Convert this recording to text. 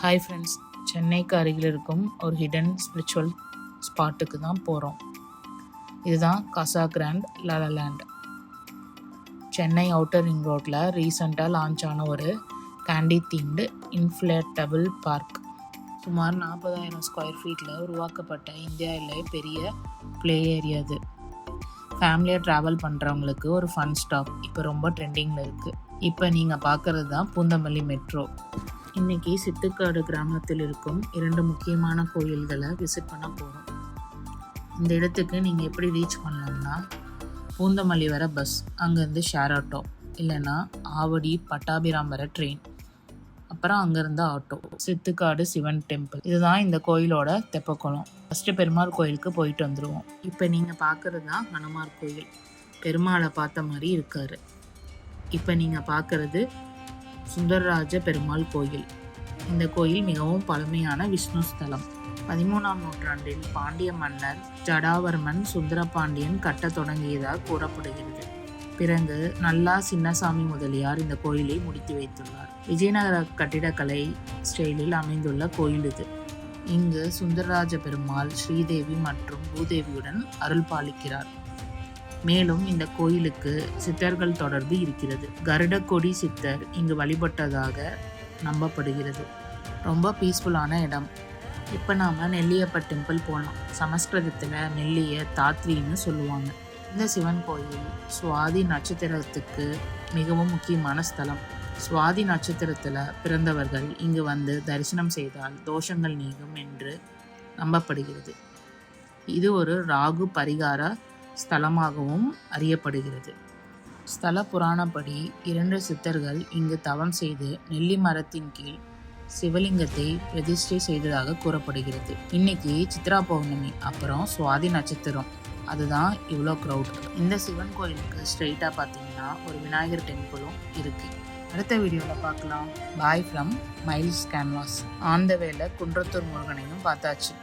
Hi friends, சென்னைக்கு அருகில் இருக்கும் ஒரு ஹிடன் ஸ்பிரிச்சுவல் ஸ்பாட்டுக்கு தான் போகிறோம். இதுதான் காசா கிராண்ட் லாலாலேண்ட். சென்னை அவுட்டர் ரிங் ரோட்டில் ரீசெண்டாக லான்ச் ஆன ஒரு கேண்டி தீம்டு இன்ஃப்ளேட்டபிள் பார்க். சுமார் 40,000 ஸ்கொயர் ஃபீட்டில் உருவாக்கப்பட்ட இந்தியாவிலே பெரிய ப்ளே ஏரியா இது. ஃபேமிலியாக ட்ராவல் பண்ணுறவங்களுக்கு ஒரு ஃபன் ஸ்டாப் இப்போ ரொம்ப ட்ரெண்டிங்கில் இருக்குது. இப்போ நீங்கள் பார்க்குறது தான் பூந்தமல்லி மெட்ரோ. இன்றைக்கி சித்துக்காடு கிராமத்தில் இருக்கும் 2 முக்கியமான கோயில்களை விசிட் பண்ண போகிறோம். இந்த இடத்துக்கு நீங்கள் எப்படி ரீச் பண்ணலாம்னா, பூந்தமல்லி வர பஸ், அங்கேருந்து ஷேர் ஆட்டோ, இல்லைன்னா ஆவடி பட்டாபிராம் வர ட்ரெயின், அப்புறம் அங்கேருந்து ஆட்டோ. சித்துக்காடு சிவன் டெம்பிள், இதுதான் இந்த கோயிலோட தெப்பக்குளம். ஃபஸ்ட்டு பெருமாள் கோயிலுக்கு போயிட்டு வந்துடுவோம். இப்போ நீங்கள் பார்க்குறது தான் ஹனுமார் கோயில். பெருமாளை பார்த்த மாதிரி இருக்கார். இப்போ நீங்கள் பார்க்குறது சுந்தரராஜ பெருமாள் கோயில். இந்த கோயில் மிகவும் பழமையான விஷ்ணு ஸ்தலம். 13ஆம் நூற்றாண்டில் பாண்டிய மன்னர் ஜடாவர்மன் சுந்தரபாண்டியன் கட்ட தொடங்கியதாக கூறப்படுகிறது. பிறகு நல்லா சின்னசாமி முதலியார் இந்த கோயிலை முடித்து வைத்துள்ளார். விஜயநகர கட்டிடக்கலை ஸ்டைலில் அமைந்துள்ள கோயில் இது. இங்கு சுந்தரராஜ பெருமாள் ஸ்ரீதேவி மற்றும் பூதேவியுடன் அருள் பாலிக்கிறார். மேலும் இந்த கோயிலுக்கு சித்தர்கள் தொடர்பு இருக்கிறது. கருடக்கொடி சித்தர் இங்கு வழிபட்டதாக நம்பப்படுகிறது. ரொம்ப பீஸ்ஃபுல்லான இடம். இப்போ நாம் நெல்லியப்ப டெம்பிள் போகலாம். சமஸ்கிருதத்தில் நெல்லிய தாத்ரின்னு சொல்லுவாங்க. இந்த சிவன் கோயில் சுவாதி நட்சத்திரத்துக்கு மிகவும் முக்கியமான ஸ்தலம். சுவாதி நட்சத்திரத்தில் பிறந்தவர்கள் இங்கு வந்து தரிசனம் செய்தால் தோஷங்கள் நீங்கும் என்று நம்பப்படுகிறது. இது ஒரு ராகு பரிகார ஸ்தலமாகவும் அறியப்படுகிறது. ஸ்தல புராணப்படி 2 சித்தர்கள் இங்கு தவம் செய்து நெல்லி மரத்தின் கீழ் சிவலிங்கத்தை பிரதிஷ்டை செய்ததாக கூறப்படுகிறது. இன்னைக்கு சித்ரா பௌர்ணமி, அப்புறம் சுவாதி நட்சத்திரம், அதுதான் இவ்வளோ க்ரௌட். இந்த சிவன் கோயிலுக்கு ஸ்ட்ரெயிட்டாக பார்த்தீங்கன்னா ஒரு விநாயகர் டெம்பிளும் இருக்கு. அடுத்த வீடியோவில் பார்க்கலாம். Bye from miles canvas. On the வேல குன்றத்தூர் முருகனையும் பார்த்தாச்சு.